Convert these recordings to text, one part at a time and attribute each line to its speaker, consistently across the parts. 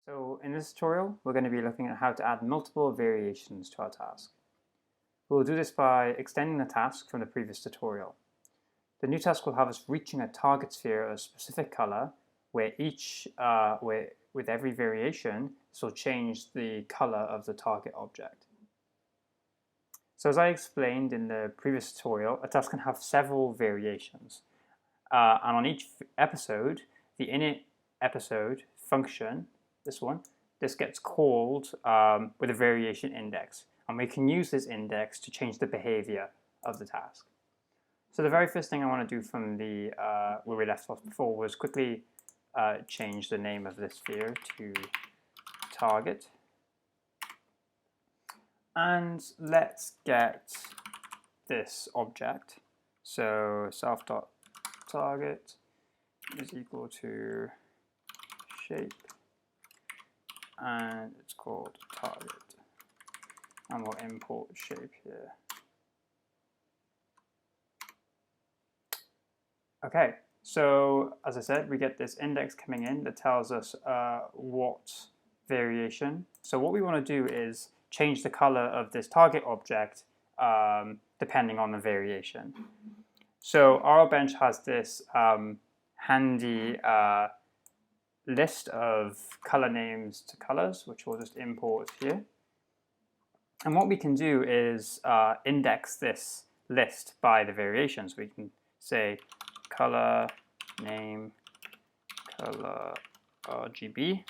Speaker 1: So in this tutorial, we're going to be looking at how to add multiple variations to our task. We'll do this by extending the task from the previous tutorial. The new task will have us reaching a target sphere of a specific color where with every variation, this will change the color of the target object. So as I explained in the previous tutorial, a task can have several variations. And on each episode, the init episode function, this gets called with a variation index. And we can use this index to change the behavior of the task. So the very first thing I want to do from the where we left off before was quickly change the name of this sphere to target. And let's get this object. So self.target is equal to shape, and it's called target. And we'll import shape here. Okay, so as I said, we get this index coming in that tells us what variation. So what we want to do is change the color of this target object depending on the variation. So RLBench has this handy list of color names to colors, which we'll just import here. And what we can do is index this list by the variations. We can say color name color RGB.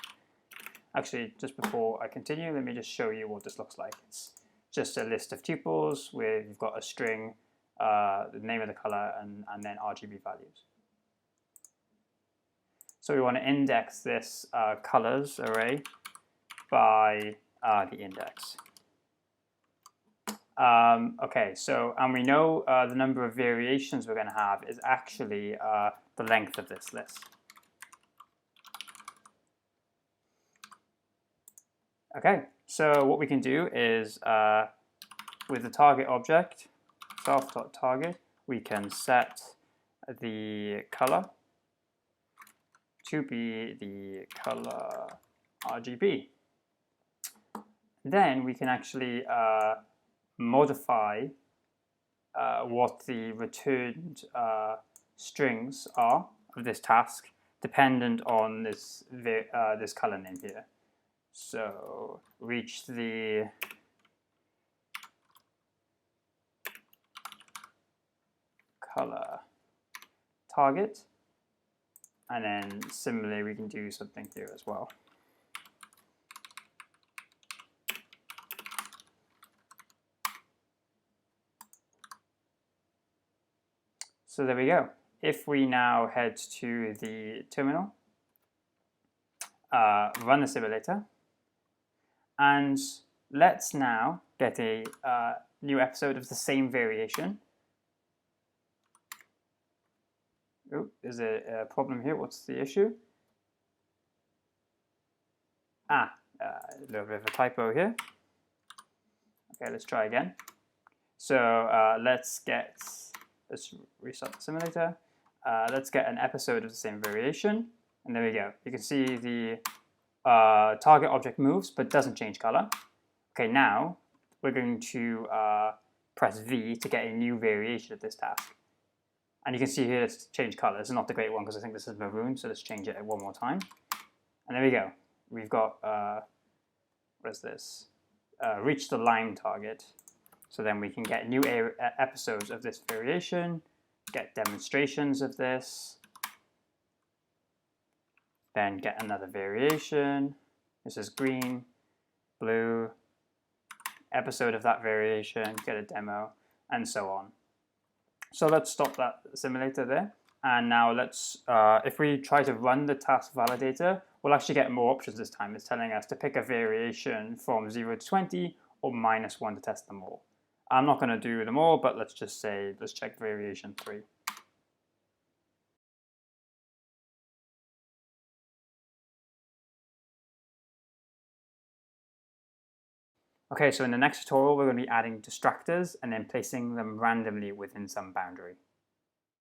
Speaker 1: Actually, just before I continue, let me just show you what this looks like. It's just a list of tuples where you've got a string, the name of the color, and then RGB values. So we want to index this colors array by the index. Okay, so, and we know the number of variations we're going to have is actually the length of this list. Okay, so what we can do is with the target object, self.target, we can set the color to be the color RGB. Then we can actually modify what the returned strings are of this task dependent on this this color name here. So reach the color target, and then similarly we can do something here as well. So there we go. If we now head to the terminal, run the simulator, and let's now get a new episode of the same variation. Oh, there's a problem here. What's the issue? A little bit of a typo here. Okay, let's try again. So let's restart the simulator. Let's get an episode of the same variation, and there we go. You can see the target object moves but doesn't change color. Okay, now we're going to press V to get a new variation of this task. And you can see here it's changed color. This is not the great one because I think this is maroon, so let's change it one more time. And there we go. We've got, what is this? Reach the line target. So then we can get new episodes of this variation, get demonstrations of this, then get another variation. This is green, blue, episode of that variation, get a demo, and so on. So let's stop that simulator there. And now let's, if we try to run the task validator, we'll actually get more options this time. It's telling us to pick a variation from 0 to 20 or -1 to test them all. I'm not going to do them all, but let's just say, let's check variation 3. Okay, so in the next tutorial, we're going to be adding distractors and then placing them randomly within some boundary.